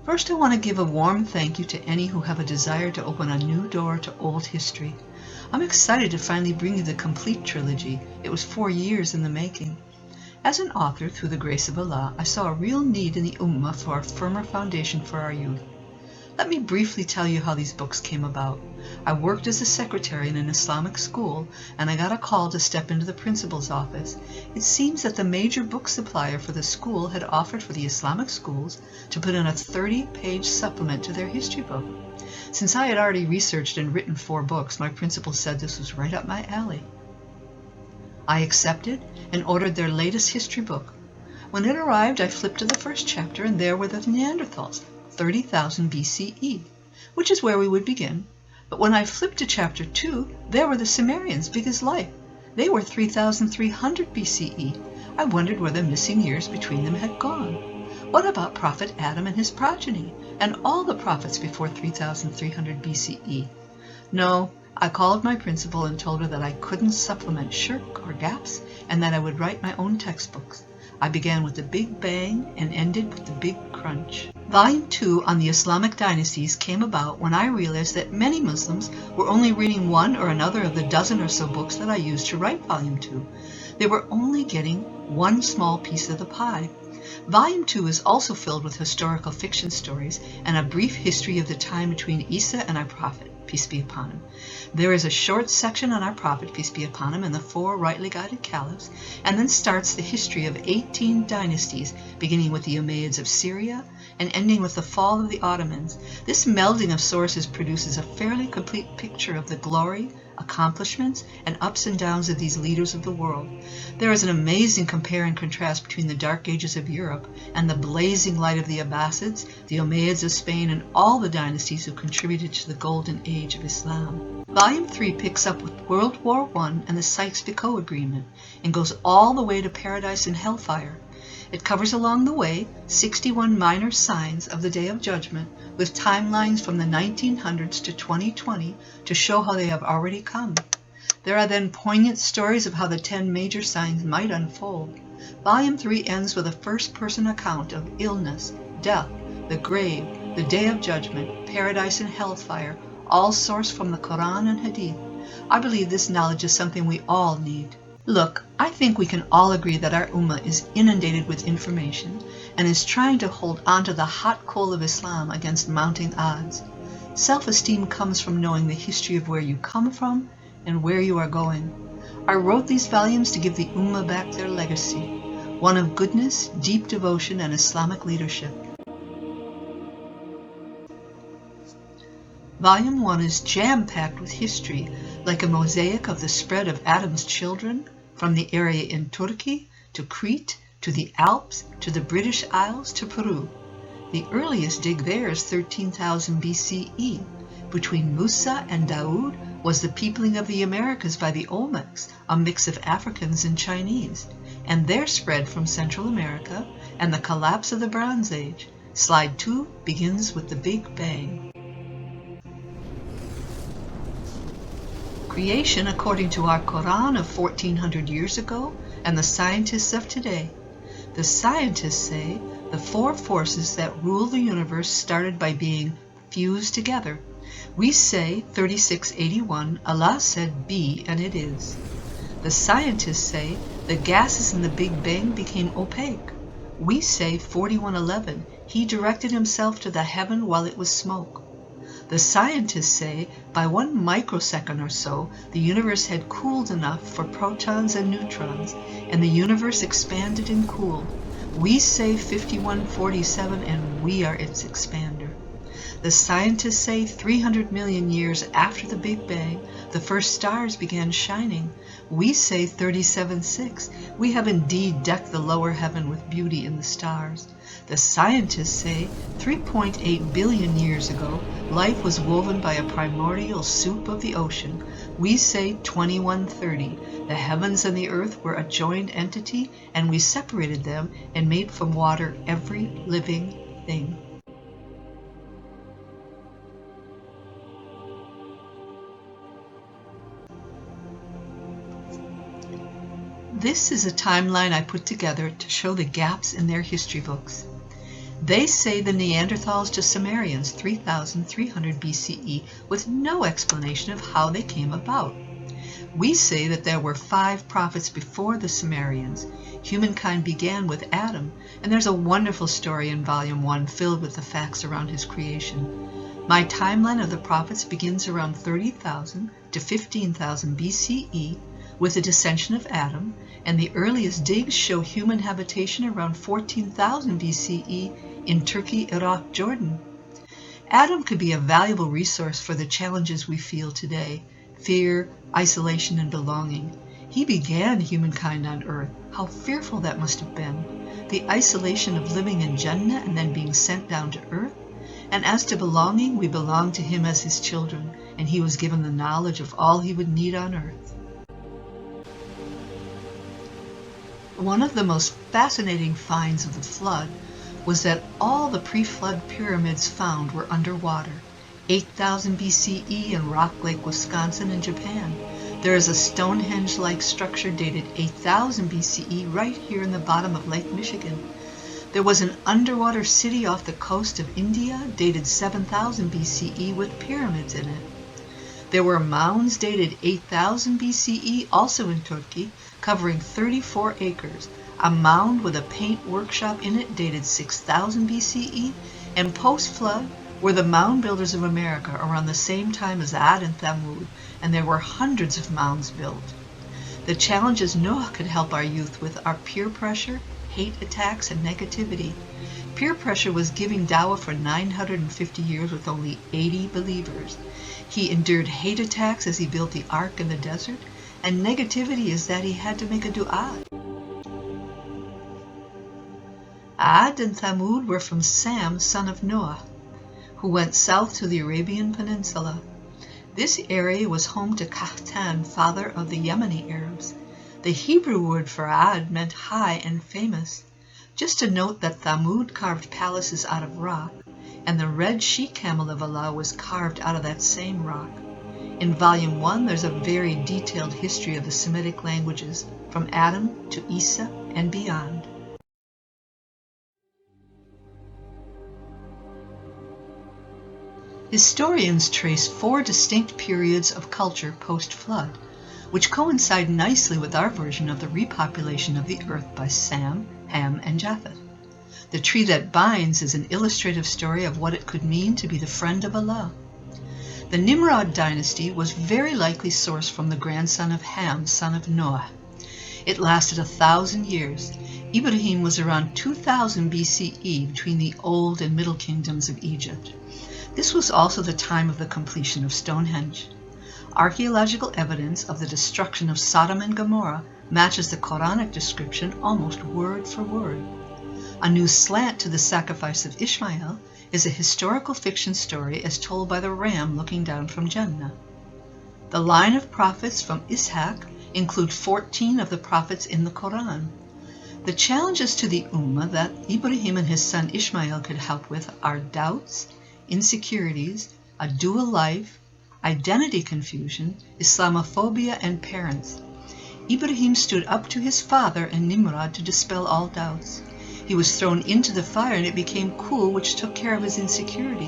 First, I want to give a warm thank you to any who have a desire to open a new door to old history. I'm excited to finally bring you the complete trilogy. It was 4 years in the making. As an author, through the grace of Allah, I saw a real need in the Ummah for a firmer foundation for our youth. Let me briefly tell you how these books came about. I worked as a secretary in an Islamic school, and I got a call to step into the principal's office. It seems that the major book supplier for the school had offered for the Islamic schools to put in a 30-page supplement to their history book. Since I had already researched and written 4 books, my principal said this was right up my alley. I accepted and ordered their latest history book. When it arrived, I flipped to the first chapter, and there were the Neanderthals, 30,000 BCE, which is where we would begin. But when I flipped to chapter 2, there were the Sumerians, big as life. They were 3,300 BCE. I wondered where the missing years between them had gone. What about Prophet Adam and his progeny, and all the prophets before 3,300 BCE? No, I called my principal and told her that I couldn't supplement shirk or gaps, and that I would write my own textbooks. I began with the Big Bang and ended with the Big Crunch. Volume 2 on the Islamic dynasties came about when I realized that many Muslims were only reading one or another of the dozen or so books that I used to write Volume 2. They were only getting one small piece of the pie. Volume 2 is also filled with historical fiction stories and a brief history of the time between Isa and our prophet, peace be upon him. There is a short section on our prophet, peace be upon him, and the 4 rightly guided caliphs, and then starts the history of 18 dynasties, beginning with the Umayyads of Syria and ending with the fall of the Ottomans. This melding of sources produces a fairly complete picture of the glory, accomplishments, and ups and downs of these leaders of the world. There is an amazing compare and contrast between the dark ages of Europe and the blazing light of the Abbasids, the Umayyads of Spain, and all the dynasties who contributed to the golden age of Islam. Volume 3 picks up with World War I and the Sykes-Picot Agreement and goes all the way to Paradise and Hellfire. It covers along the way 61 minor signs of the Day of Judgment with timelines from the 1900s to 2020 to show how they have already come. There are then poignant stories of how the 10 major signs might unfold. Volume 3 ends with a first-person account of illness, death, the grave, the Day of Judgment, Paradise and Hellfire, all sourced from the Quran and Hadith. I believe this knowledge is something we all need. Look, I think we can all agree that our Ummah is inundated with information and is trying to hold onto the hot coal of Islam against mounting odds. Self-esteem comes from knowing the history of where you come from and where you are going. I wrote these volumes to give the Ummah back their legacy, one of goodness, deep devotion, and Islamic leadership. Volume 1 is jam-packed with history, like a mosaic of the spread of Adam's children, from the area in Turkey to Crete to the Alps to the British Isles to Peru. The earliest dig there is 13,000 BCE. Between Musa and Dawood was the peopling of the Americas by the Olmecs, a mix of Africans and Chinese, and their spread from Central America and the collapse of the Bronze Age. Slide 2 begins with the Big Bang. Creation according to our Quran of 1400 years ago and the scientists of today. The scientists say the 4 forces that rule the universe started by being fused together. We say 3681, Allah said be and it is. The scientists say the gases in the Big Bang became opaque. We say 4111, he directed himself to the heaven while it was smoke. The scientists say by 1 microsecond or so, the universe had cooled enough for protons and neutrons, and the universe expanded and cooled. We say 5147, and we are its expander. The scientists say 300 million years after the Big Bang, the first stars began shining. We say 37.6, we have indeed decked the lower heaven with beauty in the stars. The scientists say 3.8 billion years ago, life was woven by a primordial soup of the ocean. We say 2130, the heavens and the earth were a joined entity, and we separated them and made from water every living thing. This is a timeline I put together to show the gaps in their history books. They say the Neanderthals to Sumerians 3300 BCE with no explanation of how they came about. We say that there were 5 prophets before the Sumerians. Humankind began with Adam, and there's a wonderful story in Volume 1 filled with the facts around his creation. My timeline of the prophets begins around 30,000 to 15,000 BCE with the descension of Adam, and the earliest digs show human habitation around 14,000 BCE in Turkey, Iraq, Jordan. Adam could be a valuable resource for the challenges we feel today: fear, isolation, and belonging. He began humankind on earth. How fearful that must have been. The isolation of living in Jannah and then being sent down to earth. And as to belonging, we belong to him as his children, and he was given the knowledge of all he would need on earth. One of the most fascinating finds of the flood was that all the pre-flood pyramids found were underwater. 8,000 BCE in Rock Lake, Wisconsin in Japan. There is a Stonehenge-like structure dated 8,000 BCE right here in the bottom of Lake Michigan. There was an underwater city off the coast of India dated 7,000 BCE with pyramids in it. There were mounds dated 8,000 BCE also in Turkey, covering 34 acres. A mound with a paint workshop in it dated 6,000 BCE, and post-flood were the mound builders of America around the same time as Ad and Thamud, and there were hundreds of mounds built. The challenges Noah could help our youth with are peer pressure, hate attacks, and negativity. Peer pressure was giving dawah for 950 years with only 80 believers. He endured hate attacks as he built the ark in the desert, and negativity is that he had to make a dua. Ad and Thamud were from Sam, son of Noah, who went south to the Arabian Peninsula. This area was home to Kahtan, father of the Yemeni Arabs. The Hebrew word for Ad meant high and famous. Just to note that Thamud carved palaces out of rock, and the red she-camel of Allah was carved out of that same rock. In Volume 1, there's a very detailed history of the Semitic languages, from Adam to Isa and beyond. Historians trace 4 distinct periods of culture post-flood, which coincide nicely with our version of the repopulation of the earth by Sam, Ham, and Japheth. The tree that binds is an illustrative story of what it could mean to be the friend of Allah. The Nimrod dynasty was very likely sourced from the grandson of Ham, son of Noah. It lasted 1,000 years. Ibrahim was around 2000 BCE between the Old and Middle Kingdoms of Egypt. This was also the time of the completion of Stonehenge. Archaeological evidence of the destruction of Sodom and Gomorrah matches the Quranic description almost word for word. A new slant to the sacrifice of Ishmael is a historical fiction story as told by the ram looking down from Jannah. The line of prophets from Ishaq include 14 of the prophets in the Quran. The challenges to the Ummah that Ibrahim and his son Ishmael could help with are doubts, insecurities, a dual life, identity confusion, Islamophobia, and parents. Ibrahim stood up to his father and Nimrod to dispel all doubts. He was thrown into the fire and it became cool, which took care of his insecurity.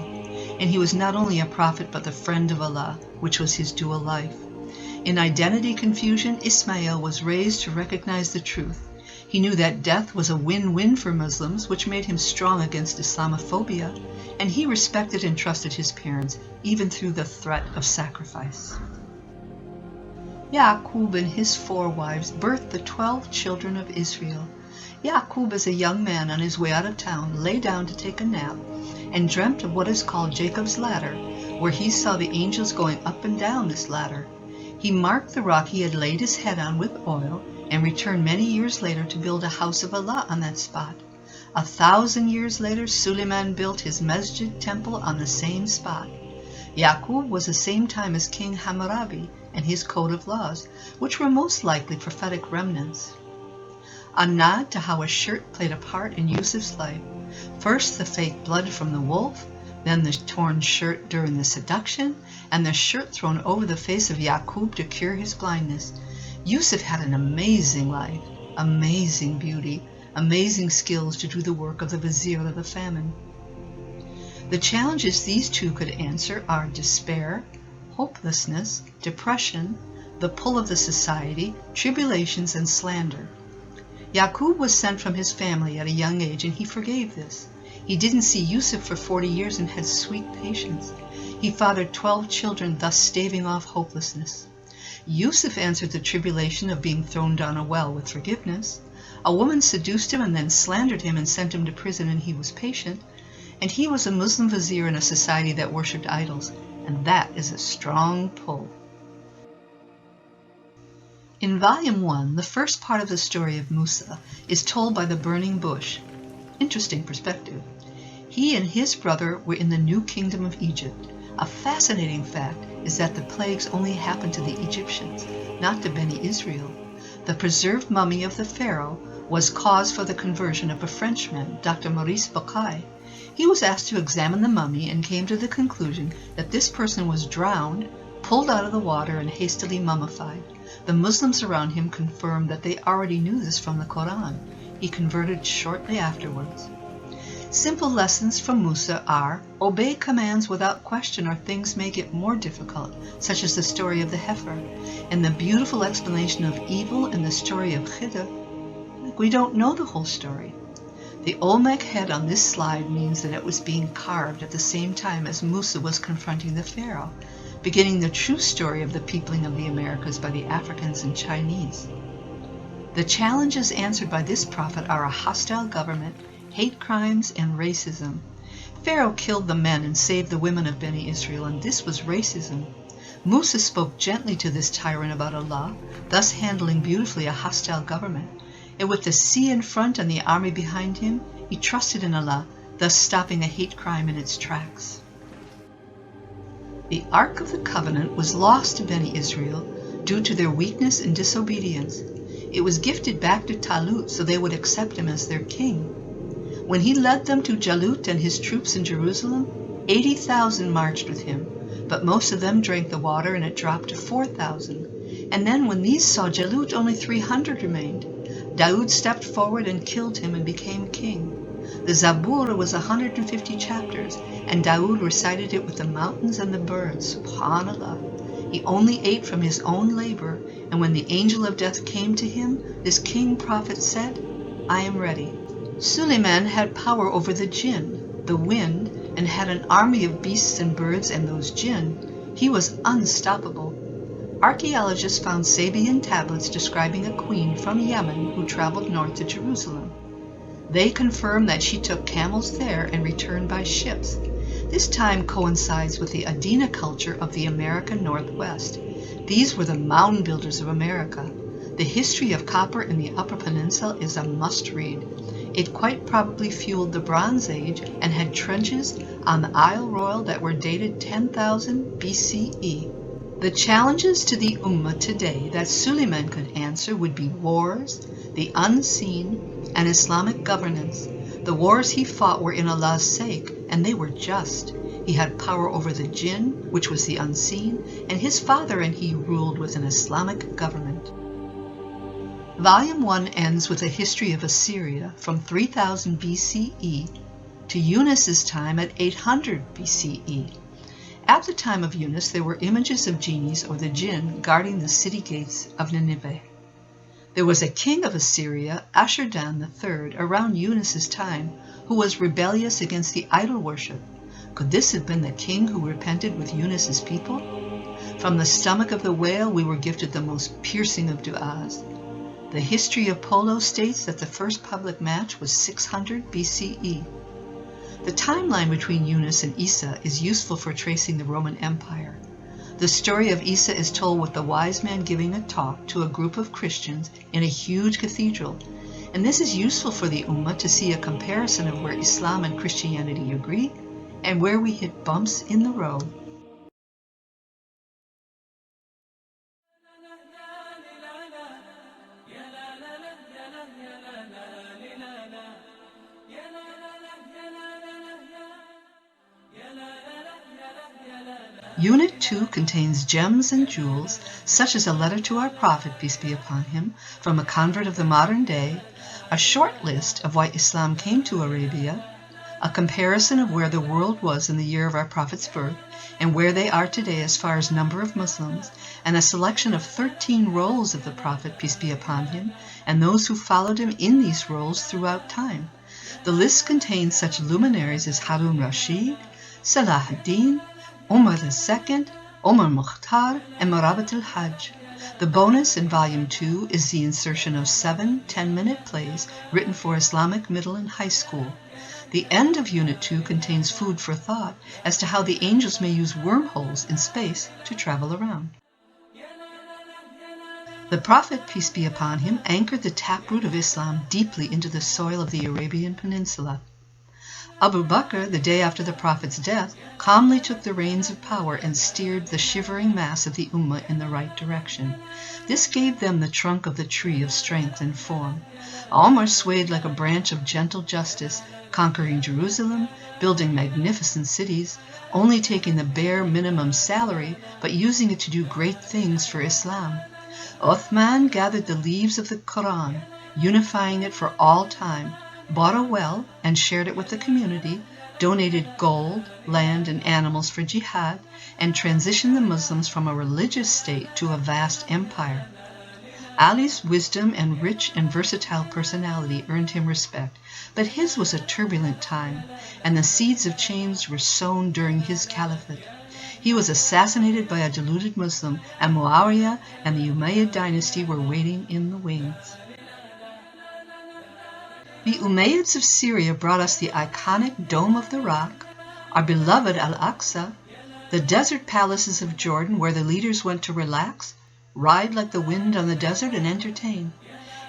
And he was not only a prophet but the friend of Allah, which was his dual life. In identity confusion, Ismail was raised to recognize the truth. He knew that death was a win-win for Muslims, which made him strong against Islamophobia, and he respected and trusted his parents, even through the threat of sacrifice. Yaqub and his 4 wives birthed the 12 children of Israel. Yaqub, as a young man on his way out of town, lay down to take a nap and dreamt of what is called Jacob's ladder, where he saw the angels going up and down this ladder. He marked the rock he had laid his head on with oil and returned many years later to build a house of Allah on that spot. 1,000 years later, Suleiman built his masjid temple on the same spot. Yaqub was the same time as King Hammurabi and his code of laws, which were most likely prophetic remnants. A nod to how a shirt played a part in Yusuf's life. First the fake blood from the wolf, then the torn shirt during the seduction, and the shirt thrown over the face of Yaqub to cure his blindness. Yusuf had an amazing life, amazing beauty, amazing skills to do the work of the vizier of the famine. The challenges these two could answer are despair, hopelessness, depression, the pull of the society, tribulations, and slander. Yaqub was sent from his family at a young age, and he forgave this. He didn't see Yusuf for 40 years and had sweet patience. He fathered 12 children, thus staving off hopelessness. Yusuf answered the tribulation of being thrown down a well with forgiveness. A woman seduced him and then slandered him and sent him to prison, and he was patient. And he was a Muslim vizier in a society that worshipped idols, and that is a strong pull. In Volume 1, the first part of the story of Musa is told by the burning bush. Interesting perspective. He and his brother were in the new kingdom of Egypt. A fascinating fact is that the plagues only happened to the Egyptians, not to Beni Israel. The preserved mummy of the pharaoh was cause for the conversion of a Frenchman, Dr. Maurice Bucaille. He was asked to examine the mummy and came to the conclusion that this person was drowned, pulled out of the water, and hastily mummified. The Muslims around him confirmed that they already knew this from the Quran. He converted shortly afterwards. Simple lessons from Musa are: obey commands without question or things may get more difficult, such as the story of the heifer, and the beautiful explanation of evil in the story of Khidr. We don't know the whole story. The Olmec head on this slide means that it was being carved at the same time as Musa was confronting the Pharaoh, beginning the true story of the peopling of the Americas by the Africans and Chinese. The challenges answered by this prophet are a hostile government, hate crimes, and racism. Pharaoh killed the men and saved the women of Beni Israel, and this was racism. Musa spoke gently to this tyrant about Allah, thus handling beautifully a hostile government. And with the sea in front and the army behind him, he trusted in Allah, thus stopping a hate crime in its tracks. The Ark of the Covenant was lost to Beni Israel due to their weakness and disobedience. It was gifted back to Talut so they would accept him as their king. When he led them to Jalut and his troops in Jerusalem, 80,000 marched with him, but most of them drank the water and it dropped to 4,000. And then when these saw Jalut, only 300 remained. Daud stepped forward and killed him and became king. The Zabur was 150 chapters, and Daud recited it with the mountains and the birds. Subhanallah. He only ate from his own labor, and when the angel of death came to him, this king prophet said, "I am ready." Suleiman had power over the jinn, the wind, and had an army of beasts and birds, and those jinn. He was unstoppable. Archaeologists found Sabian tablets describing a queen from Yemen who traveled north to Jerusalem. They confirm that she took camels there and returned by ships. This time coincides with the Adena culture of the American Northwest. These were the mound builders of America. The history of copper in the Upper Peninsula is a must-read. It quite probably fueled the Bronze Age and had trenches on the Isle Royale that were dated 10,000 BCE. The challenges to the Ummah today that Suleiman could answer would be wars, the unseen, and Islamic governance. The wars he fought were in Allah's sake, and they were just. He had power over the jinn, which was the unseen, and his father and he ruled with an Islamic government. Volume 1 ends with a history of Assyria from 3000 BCE to Yunus's time at 800 BCE. At the time of Yunus, there were images of genies or the jinn guarding the city gates of Nineveh. There was a king of Assyria, Ashur-dan III, around Yunus's time, who was rebellious against the idol worship. Could this have been the king who repented with Yunus's people? From the stomach of the whale, we were gifted the most piercing of du'as. The history of polo states that the first public match was 600 BCE. The timeline between Yunus and Isa is useful for tracing the Roman Empire. The story of Isa is told with the wise man giving a talk to a group of Christians in a huge cathedral, and this is useful for the Ummah to see a comparison of where Islam and Christianity agree and where we hit bumps in the road. Unit 2 contains gems and jewels, such as a letter to our Prophet, peace be upon him, from a convert of the modern day, a short list of why Islam came to Arabia, a comparison of where the world was in the year of our Prophet's birth and where they are today as far as number of Muslims, and a selection of 13 roles of the Prophet, peace be upon him, and those who followed him in these roles throughout time. The list contains such luminaries as Harun Rashid, Salah ad-Din, Umar II, Omar Mukhtar, and Marabat al-Hajj. The bonus in Volume 2 is the insertion of 7 10-minute plays written for Islamic middle and high school. The end of Unit 2 contains food for thought as to how the angels may use wormholes in space to travel around. The Prophet, peace be upon him, anchored the taproot of Islam deeply into the soil of the Arabian Peninsula. Abu Bakr, the day after the Prophet's death, calmly took the reins of power and steered the shivering mass of the Ummah in the right direction. This gave them the trunk of the tree of strength and form. Omar swayed like a branch of gentle justice, conquering Jerusalem, building magnificent cities, only taking the bare minimum salary, but using it to do great things for Islam. Uthman gathered the leaves of the Quran, unifying it for all time, bought a well and shared it with the community, donated gold, land, and animals for jihad, and transitioned the Muslims from a religious state to a vast empire. Ali's wisdom and rich and versatile personality earned him respect, but his was a turbulent time, and the seeds of change were sown during his caliphate. He was assassinated by a deluded Muslim, and Muawiyah and the Umayyad dynasty were waiting in the wings. The Umayyads of Syria brought us the iconic Dome of the Rock, our beloved Al-Aqsa, the desert palaces of Jordan where the leaders went to relax, ride like the wind on the desert, and entertain.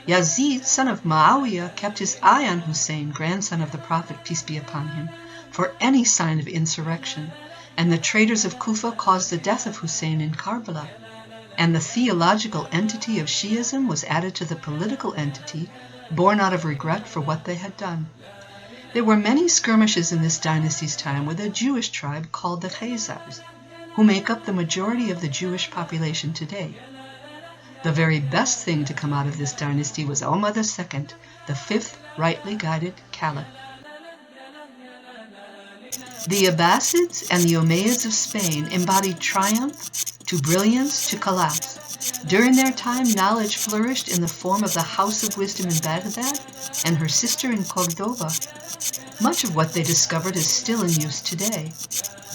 Yazid, son of Muawiyah, kept his eye on Hussein, grandson of the Prophet, peace be upon him, for any sign of insurrection, and the traitors of Kufa caused the death of Hussein in Karbala. And the theological entity of Shi'ism was added to the political entity, born out of regret for what they had done. There were many skirmishes in this dynasty's time with a Jewish tribe called the Khazars, who make up the majority of the Jewish population today. The very best thing to come out of this dynasty was Omar II, the fifth rightly guided caliph. The Abbasids and the Umayyads of Spain embodied triumph to brilliance to collapse. During their time, knowledge flourished in the form of the House of Wisdom in Baghdad and her sister in Cordoba. Much of what they discovered is still in use today.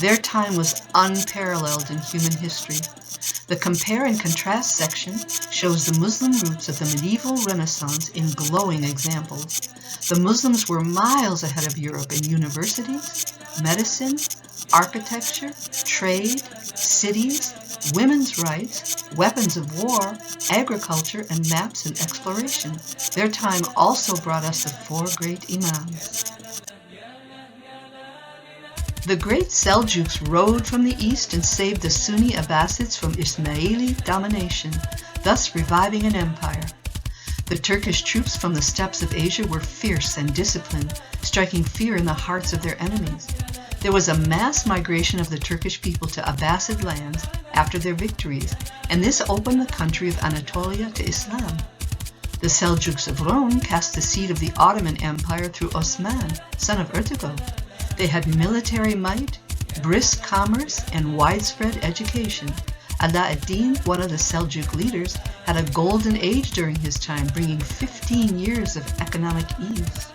Their time was unparalleled in human history. The Compare and Contrast section shows the Muslim roots of the medieval Renaissance in glowing examples. The Muslims were miles ahead of Europe in universities, medicine, architecture, trade, cities, women's rights, weapons of war, agriculture, and maps and exploration. Their time also brought us the four great imams. The great Seljuks rode from the east and saved the Sunni Abbasids from Ismaili domination, thus reviving an empire. The Turkish troops from the steppes of Asia were fierce and disciplined, striking fear in the hearts of their enemies. There was a mass migration of the Turkish people to Abbasid lands after their victories, and this opened the country of Anatolia to Islam. The Seljuks of Rome cast the seed of the Ottoman Empire through Osman, son of Ertugrul. They had military might, brisk commerce, and widespread education. Ala ad-Din, one of the Seljuk leaders, had a golden age during his time, bringing 15 years of economic ease.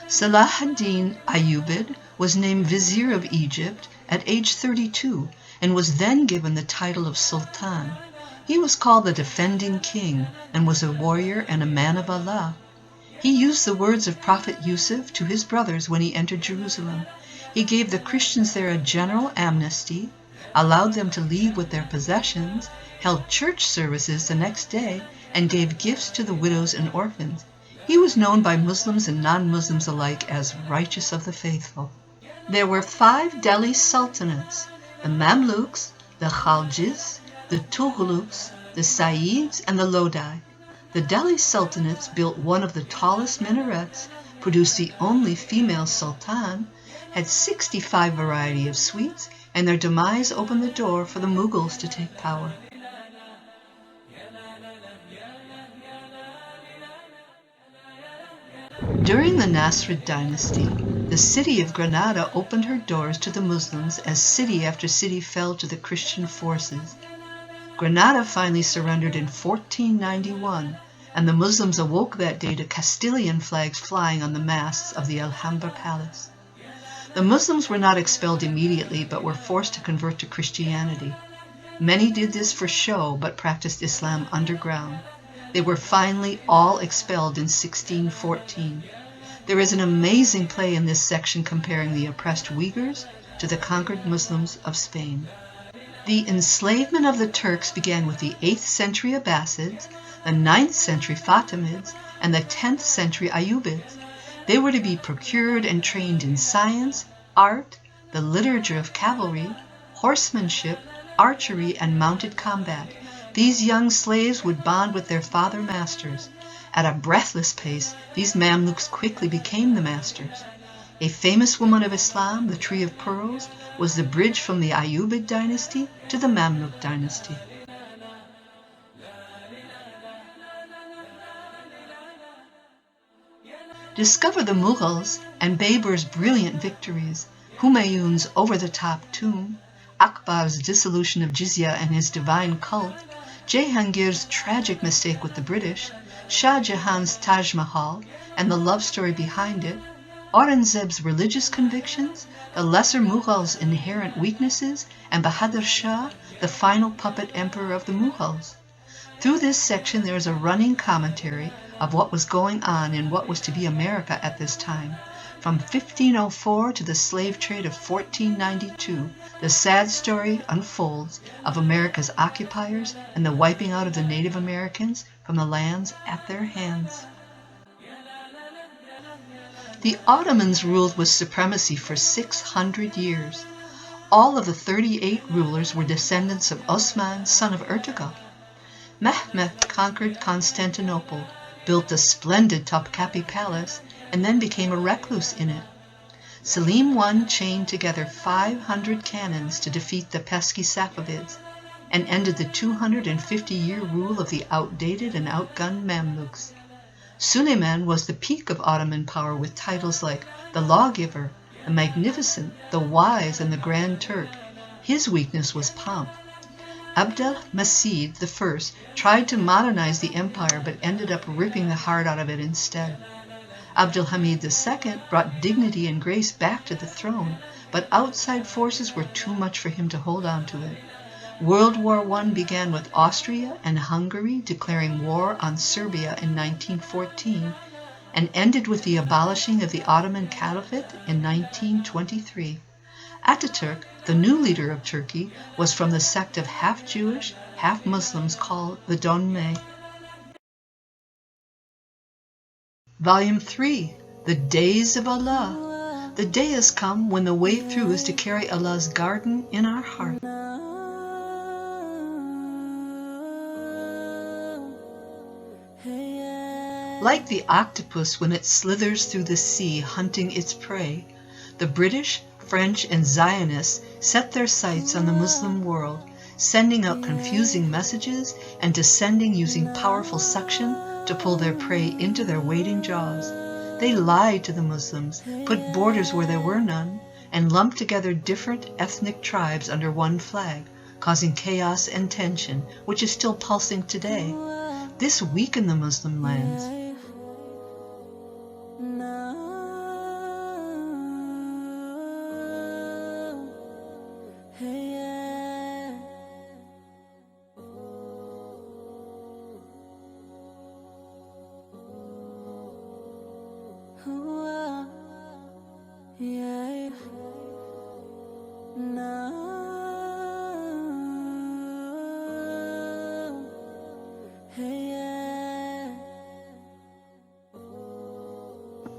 Salah ad-Din Ayyubid was named Vizier of Egypt at age 32 and was then given the title of Sultan. He was called the Defending King and was a warrior and a man of Allah. He used the words of Prophet Yusuf to his brothers when he entered Jerusalem. He gave the Christians there a general amnesty, allowed them to leave with their possessions, held church services the next day, and gave gifts to the widows and orphans. He was known by Muslims and non-Muslims alike as righteous of the faithful. There were 5 Delhi Sultanates: the Mamluks, the Khaljis, the Tughluks, the Saids, and the Lodi. The Delhi Sultanates built one of the tallest minarets, produced the only female sultan, had 65 variety of sweets, and their demise opened the door for the Mughals to take power. During the Nasrid dynasty, the city of Granada opened her doors to the Muslims as city after city fell to the Christian forces. Granada finally surrendered in 1491, and the Muslims awoke that day to Castilian flags flying on the masts of the Alhambra Palace. The Muslims were not expelled immediately, but were forced to convert to Christianity. Many did this for show, but practiced Islam underground. They were finally all expelled in 1614. There is an amazing play in this section comparing the oppressed Uyghurs to the conquered Muslims of Spain. The enslavement of the Turks began with the 8th century Abbasids, the 9th century Fatimids, and the 10th century Ayyubids. They were to be procured and trained in science, art, the literature of cavalry, horsemanship, archery, and mounted combat. These young slaves would bond with their father masters. At a breathless pace, these Mamluks quickly became the masters. A famous woman of Islam, the Tree of Pearls, was the bridge from the Ayyubid dynasty to the Mamluk dynasty. Discover the Mughals and Babur's brilliant victories, Humayun's over-the-top tomb, Akbar's dissolution of Jizya and his divine cult, Jehangir's tragic mistake with the British, Shah Jahan's Taj Mahal and the love story behind it, Aurangzeb's religious convictions, the lesser Mughal's inherent weaknesses, and Bahadur Shah, the final puppet emperor of the Mughals. Through this section there is a running commentary of what was going on in what was to be America at this time. From 1504 to the slave trade of 1492, the sad story unfolds of America's occupiers and the wiping out of the Native Americans from the lands at their hands. The Ottomans ruled with supremacy for 600 years. All of the 38 rulers were descendants of Osman, son of Ertugrul. Mehmet conquered Constantinople, built a splendid Topkapi palace, and then became a recluse in it. Selim I chained together 500 cannons to defeat the pesky Safavids, and ended the 250-year rule of the outdated and outgunned Mamluks. Suleiman was the peak of Ottoman power with titles like the Lawgiver, the Magnificent, the Wise, and the Grand Turk. His weakness was pomp. Abdelmajid I tried to modernize the empire but ended up ripping the heart out of it instead. Abdulhamid II brought dignity and grace back to the throne, but outside forces were too much for him to hold on to it. World War I began with Austria and Hungary declaring war on Serbia in 1914 and ended with the abolishing of the Ottoman Caliphate in 1923. Ataturk, the new leader of Turkey, was from the sect of half Jewish, half Muslims called the Donme. Volume 3, The Days of Allah. The day has come when the way through is to carry Allah's garden in our heart. Like the octopus when it slithers through the sea hunting its prey, the British, French, and Zionists set their sights on the Muslim world, sending out confusing messages and descending using powerful suction to pull their prey into their waiting jaws. They lied to the Muslims, put borders where there were none, and lumped together different ethnic tribes under one flag, causing chaos and tension, which is still pulsing today. This weakened the Muslim lands.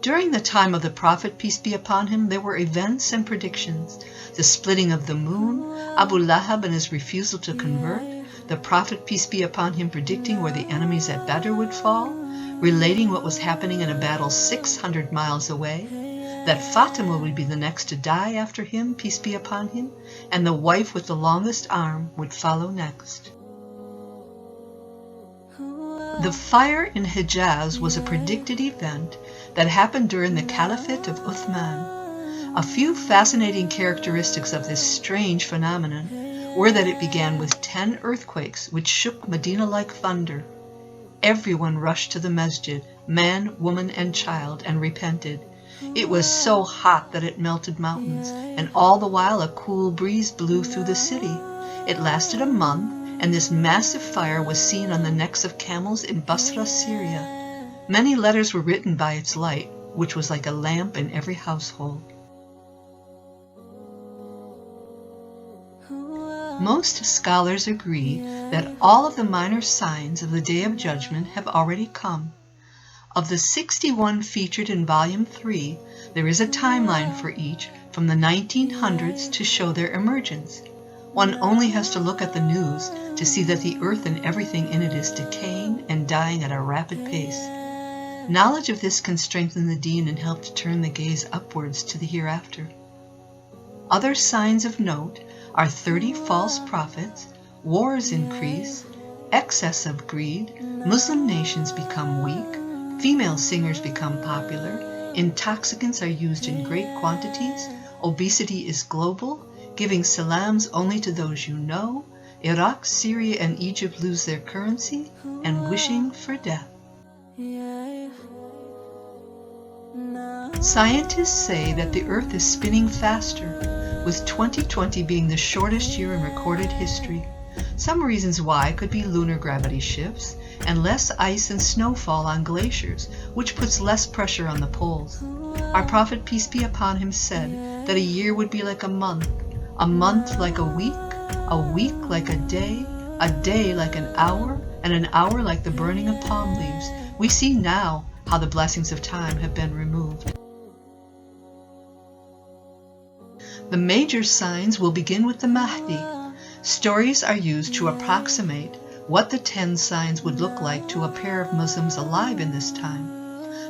During the time of the Prophet, peace be upon him, there were events and predictions. The splitting of the moon, Abu Lahab and his refusal to convert, the Prophet, peace be upon him, predicting where the enemies at Badr would fall, relating what was happening in a battle 600 miles away, that Fatima would be the next to die after him, peace be upon him, and the wife with the longest arm would follow next. The fire in Hijaz was a predicted event that happened during the Caliphate of Uthman. A few fascinating characteristics of this strange phenomenon were that it began with 10 earthquakes which shook Medina like thunder. Everyone rushed to the masjid, man, woman, and child, and repented. It was so hot that it melted mountains, and all the while a cool breeze blew through the city. It lasted a month, and this massive fire was seen on the necks of camels in Basra, Syria. Many letters were written by its light, which was like a lamp in every household. Most scholars agree that all of the minor signs of the Day of Judgment have already come. Of the 61 featured in Volume 3, there is a timeline for each from the 1900s to show their emergence. One only has to look at the news to see that the earth and everything in it is decaying and dying at a rapid pace. Knowledge of this can strengthen the deen and help to turn the gaze upwards to the hereafter. Other signs of note are 30 false prophets, wars increase, excess of greed, Muslim nations become weak, female singers become popular, intoxicants are used in great quantities, obesity is global, giving salams only to those you know, Iraq, Syria, and Egypt lose their currency, and wishing for death. Scientists say that the Earth is spinning faster, with 2020 being the shortest year in recorded history. Some reasons why could be lunar gravity shifts and less ice and snowfall on glaciers, which puts less pressure on the poles. Our Prophet, peace be upon him, said that a year would be like a month like a week like a day like an hour like the burning of palm leaves. We see now how the blessings of time have been removed. The major signs will begin with the Mahdi. Stories are used to approximate what the 10 signs would look like to a pair of Muslims alive in this time.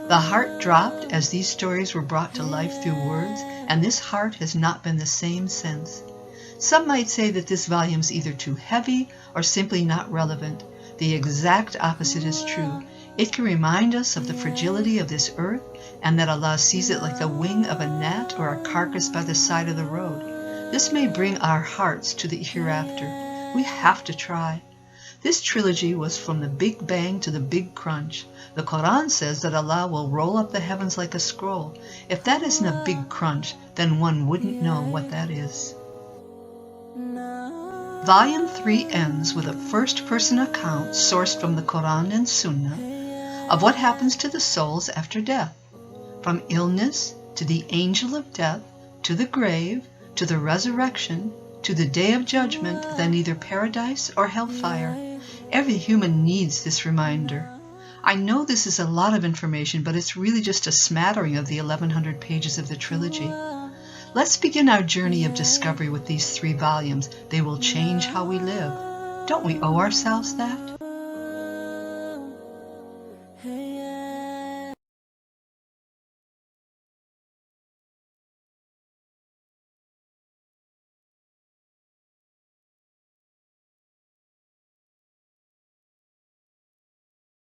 The heart dropped as these stories were brought to life through words, and this heart has not been the same since. Some might say that this volume is either too heavy or simply not relevant. The exact opposite is true. It can remind us of the fragility of this earth and that Allah sees it like the wing of a gnat or a carcass by the side of the road. This may bring our hearts to the hereafter. We have to try. This trilogy was from the Big Bang to the Big Crunch. The Quran says that Allah will roll up the heavens like a scroll. If that isn't a big crunch, then one wouldn't know what that is. Volume 3 ends with a first-person account sourced from the Quran and Sunnah of what happens to the souls after death. From illness to the angel of death, to the grave, to the resurrection, to the day of judgment, then either paradise or hellfire. Every human needs this reminder. I know this is a lot of information, but it's really just a smattering of the 1100 pages of the trilogy. Let's begin our journey of discovery with these 3 volumes. They will change how we live. Don't we owe ourselves that?